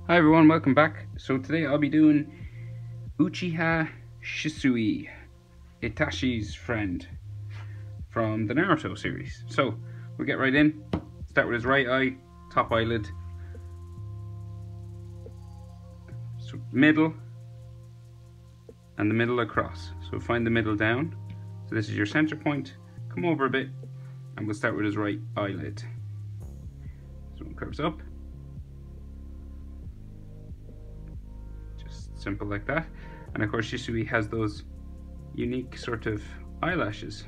Hi everyone, welcome back. So today I'll be doing Uchiha Shisui, Itachi's friend from the Naruto series. So we'll get right in. Start with his right eye, top eyelid, so middle, and the middle across. So find the middle down. So this is your center point. Come over a bit, and we'll start with his right eyelid. So it curves up. Simple like that. And of course Shisui has those unique sort of eyelashes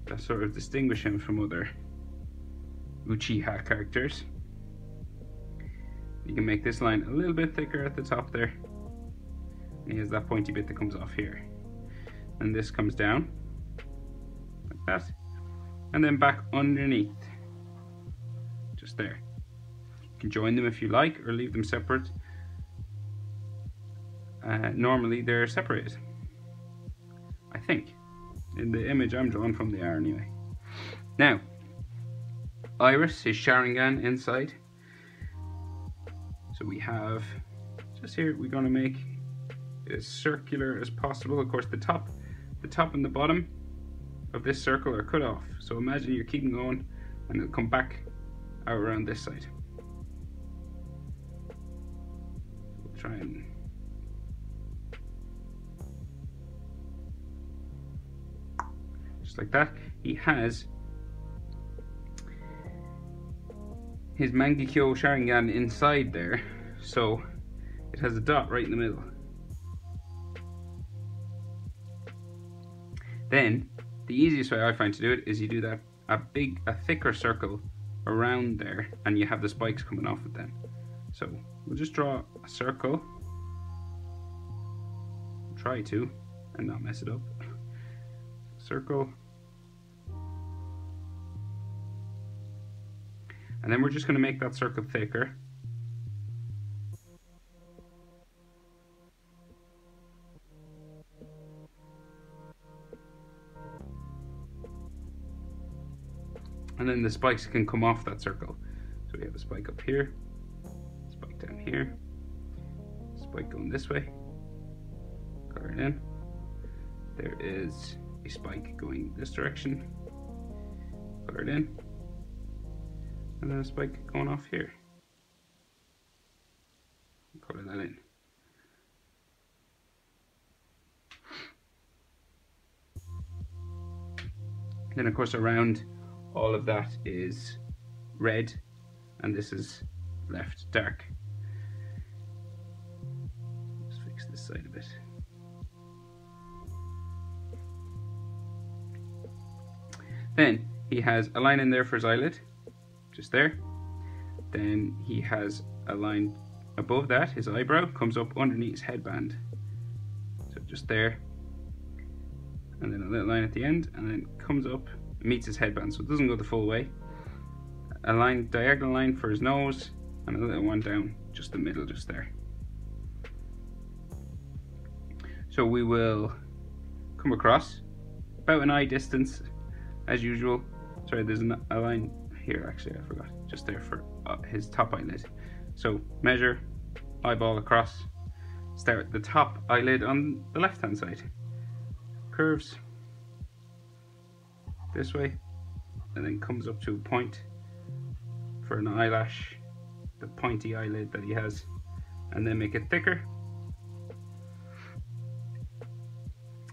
that sort of distinguish him from other Uchiha characters. You can make this line a little bit thicker at the top there, and he has that pointy bit that comes off here, and this comes down like that, and then back underneath, just there. You can join them if you like or leave them separate. Normally they're separated, I think. In the image I'm drawn from, they are anyway. Now, iris, his Sharingan inside. So we have, just here, we're going to make it as circular as possible. Of course, the top and the bottom of this circle are cut off. So imagine you're keeping going and it'll come back out around this side. We'll try and just like that. He has his Mangekyo Sharingan inside there, so it has a dot right in the middle. Then the easiest way I find to do it is you do that a thicker circle around there, and you have the spikes coming off it then. So we'll just draw a circle, try to, and not mess it up. Circle, and then we're just going to make that circle thicker, and then the spikes can come off that circle. So we have a spike up here, spike down here, spike going this way, color it in. There is a spike going this direction, color it in, and then a spike going off here, color that in. Then of course around all of that is red, and this is left dark. Let's fix this side a bit. Then he has a line in there for his eyelid, just there. Then he has a line above that, his eyebrow comes up underneath his headband, so just there, and then a little line at the end, and then comes up, meets his headband, so it doesn't go the full way. A line, diagonal line for his nose, and a little one down just the middle, just there. So we will come across about an eye distance as usual. Sorry, there's a line here, actually I forgot, just there for his top eyelid. So measure, eyeball across, start the top eyelid on the left hand side, curves this way, and then comes up to a point for an eyelash, the pointy eyelid that he has, and then make it thicker,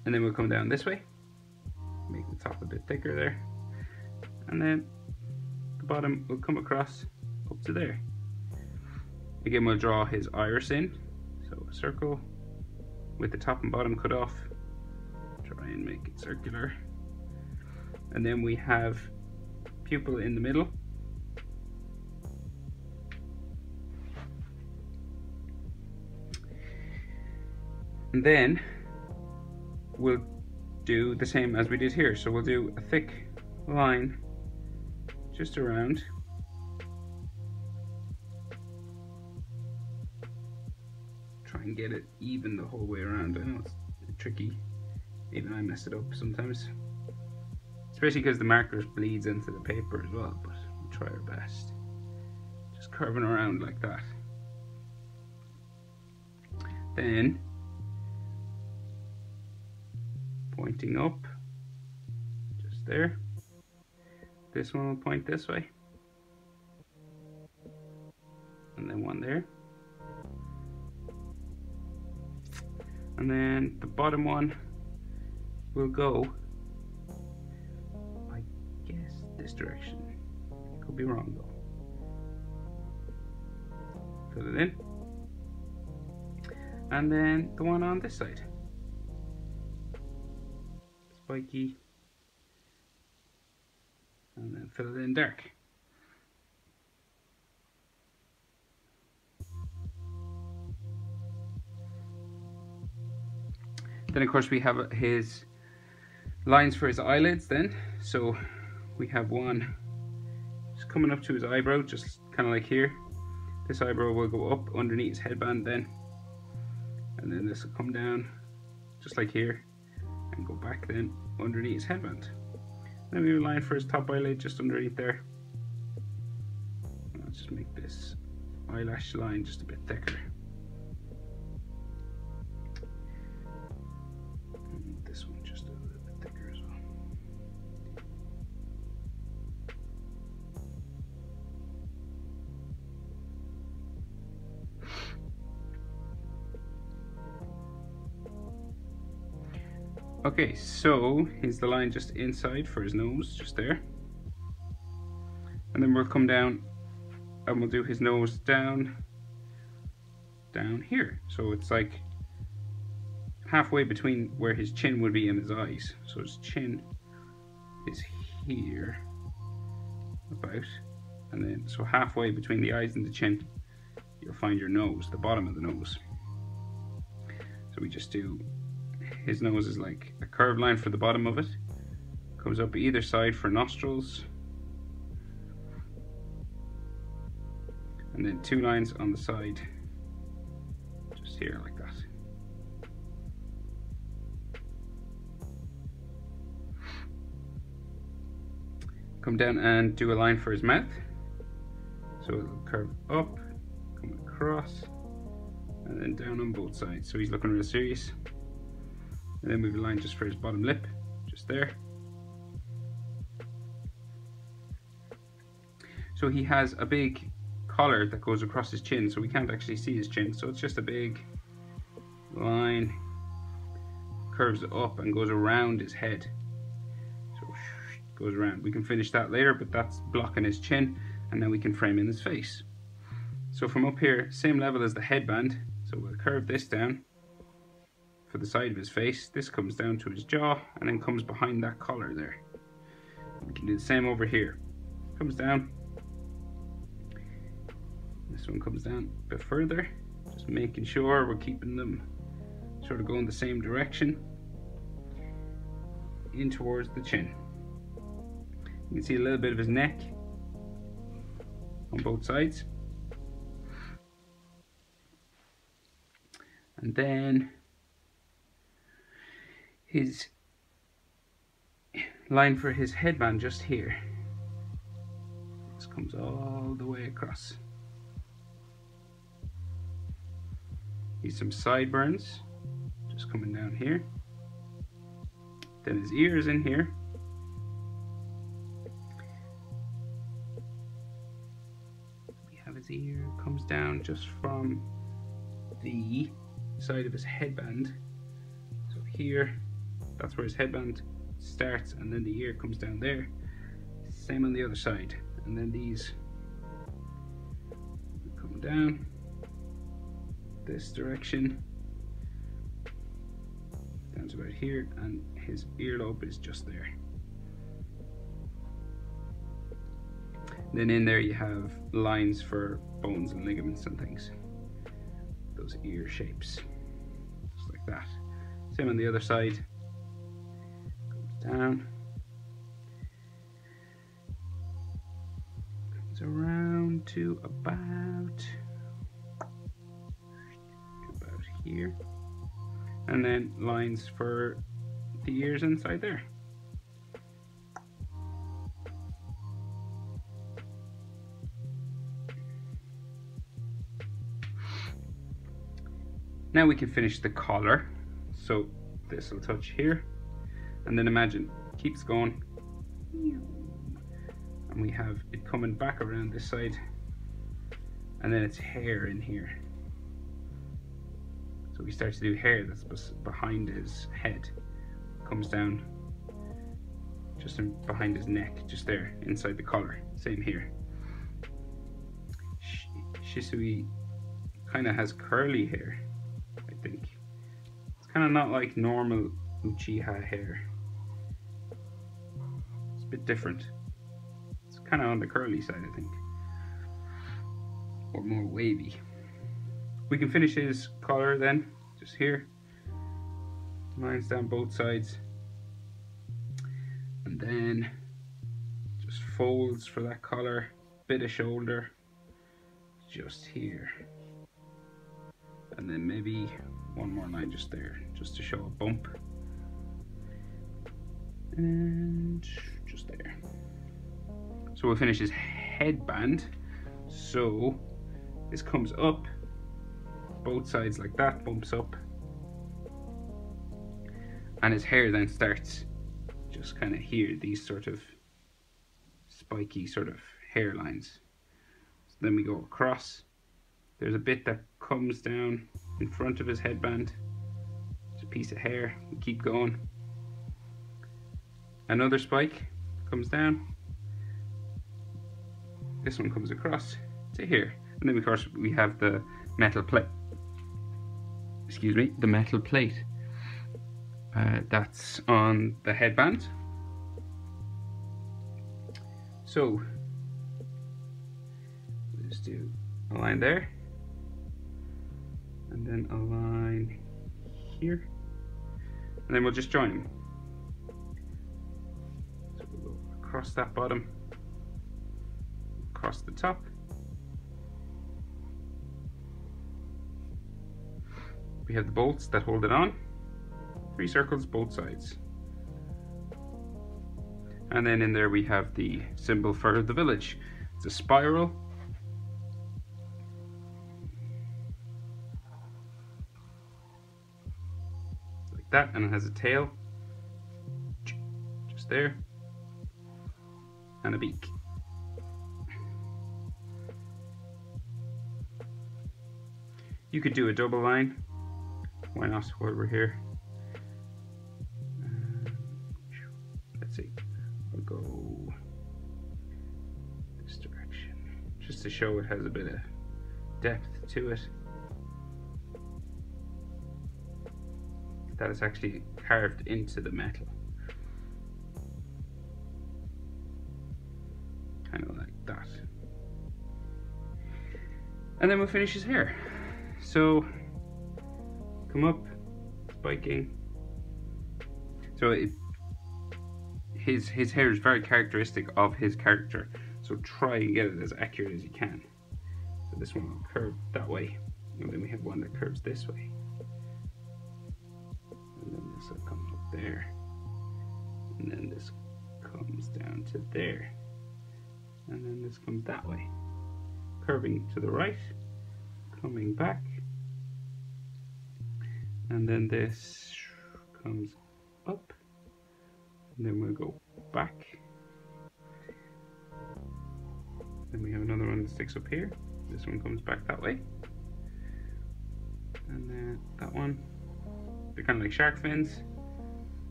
and then we'll come down this way, make the top a bit thicker there, and then the bottom will come across up to there. Again, we'll draw his iris in, so a circle with the top and bottom cut off, try and make it circular, and then we have pupil in the middle, and then we'll do the same as we did here. So we'll do a thick line just around, try and get it even the whole way around. I know it's tricky, even I mess it up sometimes, especially because the marker bleeds into the paper as well, but we'll try our best. Just curving around like that. Then pointing up, just there. This one will point this way. And then one there. And then the bottom one will go, I guess, this direction. Could be wrong though. Fill it in. And then the one on this side. Spiky. And then fill it in dark. Then of course we have his lines for his eyelids then. So we have one just coming up to his eyebrow, just kind of like here. This eyebrow will go up underneath his headband then. And then this will come down just like here and go back then underneath his headband. Then we have a line for his top eyelid just underneath there. I'll just make this eyelash line just a bit thicker. And this one just a little bit thicker as well. Okay, so here's the line just inside for his nose, just there. And then we'll come down and we'll do his nose down here. So it's like halfway between where his chin would be and his eyes. So his chin is here about, and then so halfway between the eyes and the chin you'll find your nose, the bottom of the nose. So we just do, his nose is like a curved line for the bottom of it, comes up either side for nostrils, and then two lines on the side just here like that. Come down and do a line for his mouth, so it'll curve up, come across, and then down on both sides, so he's looking real serious. And then we have a line just for his bottom lip, just there. So he has a big collar that goes across his chin, so we can't actually see his chin, so it's just a big line, curves up and goes around his head. So goes around. We can finish that later, but that's blocking his chin, and then we can frame in his face. So from up here, same level as the headband, so we'll curve this down for the side of his face. This comes down to his jaw and then comes behind that collar there. We can do the same over here. Comes down. This one comes down a bit further, just making sure we're keeping them sort of going the same direction in towards the chin. You can see a little bit of his neck on both sides. And then his line for his headband just here. This comes all the way across. He's some sideburns just coming down here. Then his ears in here. We have his ear comes down just from the side of his headband. So here, that's where his headband starts, and then the ear comes down there. Same on the other side. And then these come down this direction down to about here, and his earlobe is just there. Then in there you have lines for bones and ligaments and things, those ear shapes, just like that. Same on the other side. Comes down, comes around to about here, and then lines for the ears inside there. Now we can finish the collar. So this will touch here, and then imagine keeps going, and we have it coming back around this side, and then it's hair in here. So we start to do hair that's behind his head, comes down just behind his neck, just there inside the collar. Same here. Shisui kind of has curly hair, I think. It's kind of not like normal Uchiha hair. It's a bit different. It's kind of on the curly side, I think, or more wavy. We can finish his collar then, just here. Lines down both sides. And then just folds for that collar, bit of shoulder, just here. And then maybe one more line just there, just to show a bump. And just there. So we'll finish his headband. So this comes up, both sides like that, bumps up. And his hair then starts just kind of here, these sort of spiky sort of hairlines. So then we go across. There's a bit that comes down in front of his headband. It's a piece of hair. We keep going. Another spike comes down. This one comes across to here. And then of course we have the metal plate. Excuse me, the metal plate. That's on the headband. So we'll just do a line there, and then a line here, and then we'll just join them. So we'll go across that bottom, across the top, we have the bolts that hold it on, 3 circles both sides. And then in there we have the symbol for the village. It's a spiral. Like that, and it has a tail. Just there. And a beak. You could do a double line. Why not while we're here? Let's see. I'll go this direction, just to show it has a bit of depth to it. That is actually carved into the metal. Kind of like that. And then we'll finish his hair. So, come up, spiking. So his hair is very characteristic of his character, so try and get it as accurate as you can. So this one will curve that way, and then we have one that curves this way, and then this will come up there, and then this comes down to there, and then this comes that way, curving to the right, coming back, and then this comes up. And then we'll go back. Then we have another one that sticks up here. This one comes back that way. And then that one. They're kind of like shark fins.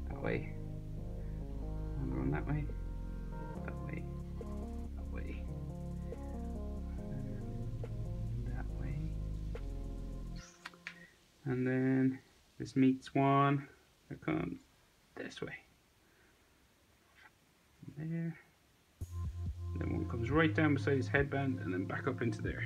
That way. Another one that way. That way. That way. And that way. And then this meets one that comes this way. There, and then one comes right down beside his headband and then back up into there.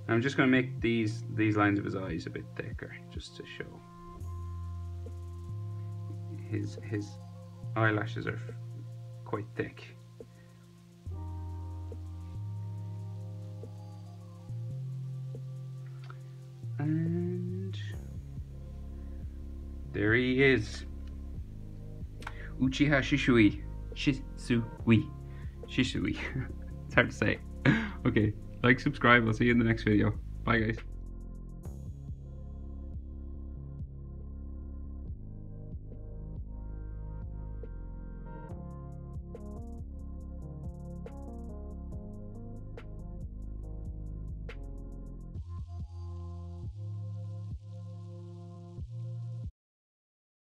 I'm just going to make these lines of his eyes a bit thicker, just to show. His eyelashes are quite thick. And there he is. Uchiha Shisui. Shisui. Shisui. It's hard to say. Okay, like, subscribe. I'll see you in the next video. Bye, guys.